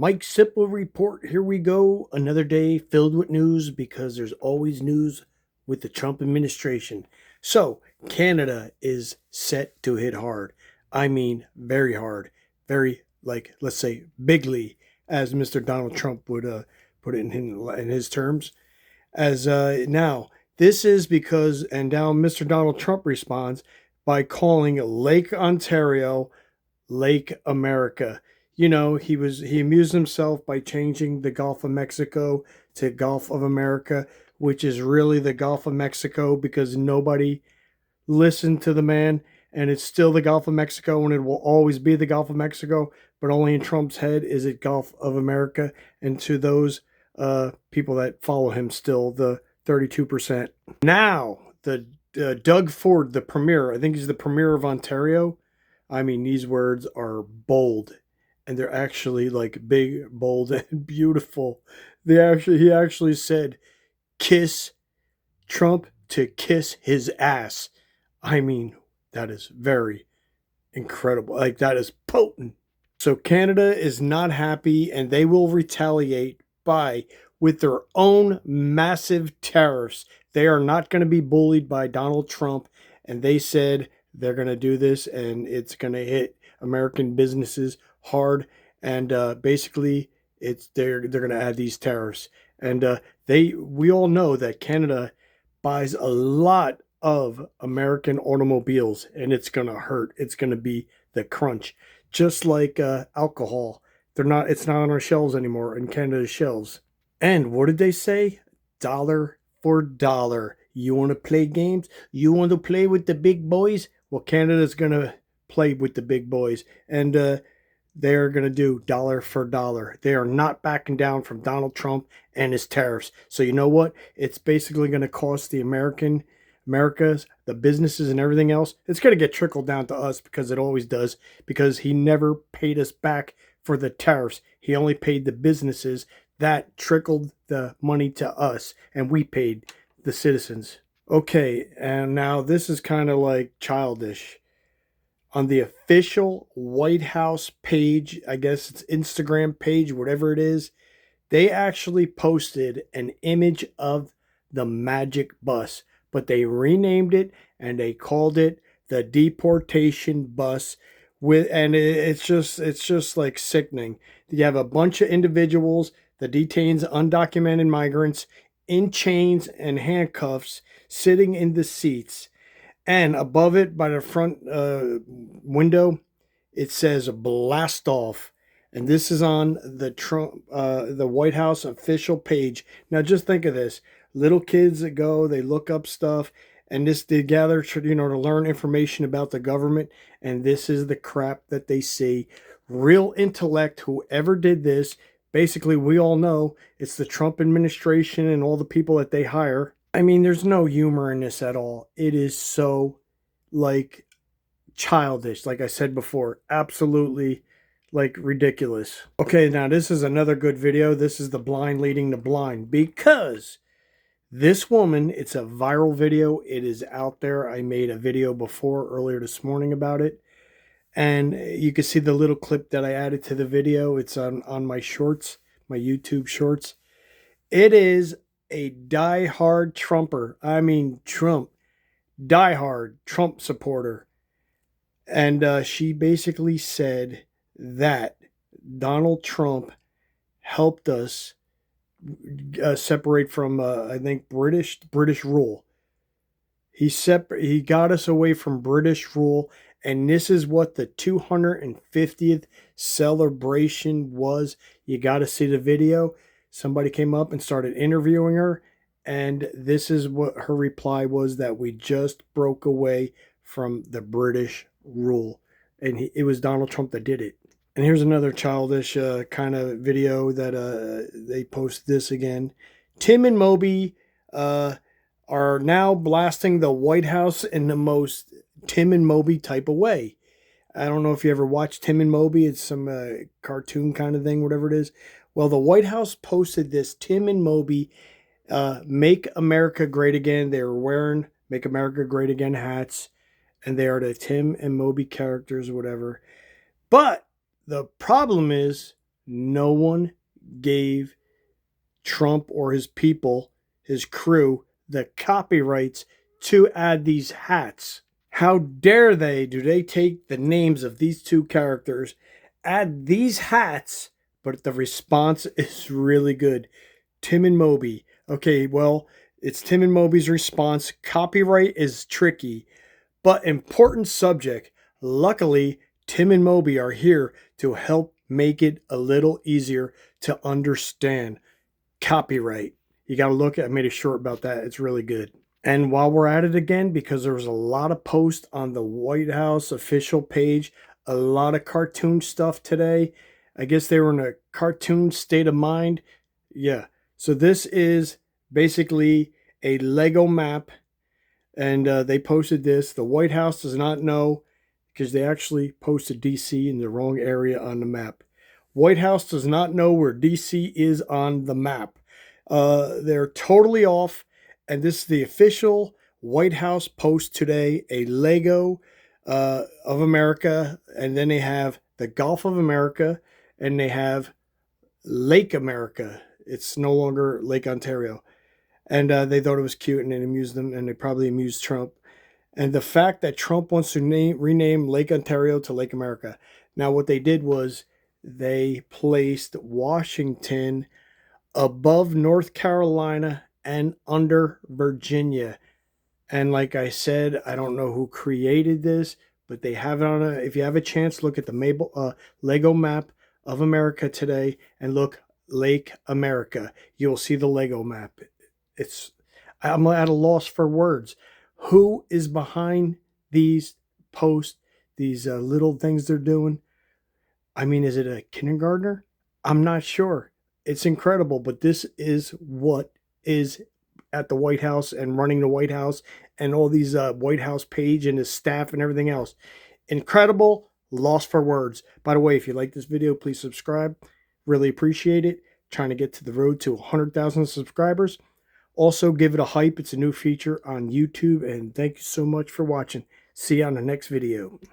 Mike Sipple report. Here we go. Another day filled with news because there's always news with the Trump administration. So, Canada is set to hit hard. I mean, very hard. Very, like, let's say, bigly, as Mr. Donald Trump would put it in his terms. As now, this is because, and now Mr. Donald Trump responds by calling Lake Ontario Lake America. You know, he amused himself by changing the Gulf of Mexico to Gulf of America, which is really the Gulf of Mexico because nobody listened to the man, and it's still the Gulf of Mexico and it will always be the Gulf of Mexico, but only in Trump's head is it Gulf of America, and to those people that follow him still, the 32%. Now, the Doug Ford, the premier, I think he's the premier of Ontario. I mean, these words are bold, and they're actually like big, bold, and beautiful. He actually said, "Kiss Trump to kiss his ass." I mean, that is very incredible. Like, that is potent. So Canada is not happy, and they will retaliate with their own massive tariffs. They are not going to be bullied by Donald Trump, and they said they're going to do this, and it's going to hit American businesses hard. And basically, they're going to add these tariffs. And we all know that Canada buys a lot of American automobiles, and it's going to hurt. It's going to be the crunch, just like alcohol. It's not on our shelves anymore, in Canada's shelves. And what did they say? Dollar for dollar. You want to play games? You want to play with the big boys? Well, Canada's going to play with the big boys, and they're going to do dollar for dollar. They are not backing down from Donald Trump and his tariffs. So you know what? It's basically going to cost the America's, the businesses and everything else. It's going to get trickled down to us, because it always does, because he never paid us back for the tariffs. He only paid the businesses. That trickled the money to us, and we paid the citizens. Okay, and now this is kind of like childish. On the official White House page, I guess it's Instagram page, whatever it is, they actually posted an image of the magic bus, but they renamed it and they called it the deportation bus. It's just like sickening. You have a bunch of individuals that detains undocumented migrants in chains and handcuffs sitting in the seats. And above it, by the front window, it says "blast off," and this is on the White House official page. Now, just think of this: little kids that go, they look up stuff, and they gather, to learn information about the government. And this is the crap that they see. Real intellect, whoever did this. Basically, we all know it's the Trump administration and all the people that they hire. I mean, there's no humor in this at all. It is so, like, childish, like I said before. Absolutely, like, ridiculous. Okay, now this is another good video. This is the blind leading the blind, because this woman, it's a viral video. It is out there. I made a video before earlier this morning about it. And you can see the little clip that I added to the video. It's on my shorts, my YouTube shorts. It is a die-hard Trumper. I mean, die-hard Trump supporter. And she basically said that Donald Trump helped us separate from, I think, British rule. He got us away from British rule, and this is what the 250th celebration was. You got to see the video. Somebody came up and started interviewing her, and this is what her reply was: that we just broke away from the British rule. And it was Donald Trump that did it. And here's another childish kind of video that they post this again. Tim and Moby are now blasting the White House in the most Tim and Moby type of way. I don't know if you ever watched Tim and Moby. It's some cartoon kind of thing, whatever it is. Well, the White House posted this Tim and Moby Make America Great Again. They were wearing Make America Great Again hats, and they are the Tim and Moby characters, whatever. But the problem is no one gave Trump or his people, his crew, the copyrights to add these hats. How dare they? Do they take the names of these two characters, add these hats, but the response is really good. Tim and Moby. Okay, well, it's Tim and Moby's response. Copyright is tricky, but important subject. Luckily, Tim and Moby are here to help make it a little easier to understand. Copyright. You got to look at, I made a short about that. It's really good. And while we're at it again, because there was a lot of posts on the White House official page, a lot of cartoon stuff today. I guess they were in a cartoon state of mind. Yeah. So this is basically a Lego map, and they posted this. The White House does not know because they actually posted DC in the wrong area on the map. White House does not know where DC is on the map. They're totally off. And this is the official White House post today, a Lego of America. And then they have the Gulf of America, and they have Lake America. It's no longer Lake Ontario. And they thought it was cute, and it amused them, and they probably amused Trump. And the fact that Trump wants to rename Lake Ontario to Lake America. Now, what they did was they placed Washington above North Carolina and under Virginia. And like I said, I don't know who created this, but they have it on a, if you have a chance, look at the Lego map of America today and look Lake America. You'll see the Lego map. I'm at a loss for words. Who is behind these posts, these little things they're doing? I mean, is it a kindergartner? I'm not sure. It's incredible, but this is what is at the White House and running the White House and all these White House page and his staff and everything else. Incredible, lost for words. By the way, if you like this video, please subscribe. Really appreciate it. Trying to get to the road to 100,000 subscribers. Also, give it a hype. It's a new feature on YouTube. And thank you so much for watching. See you on the next video.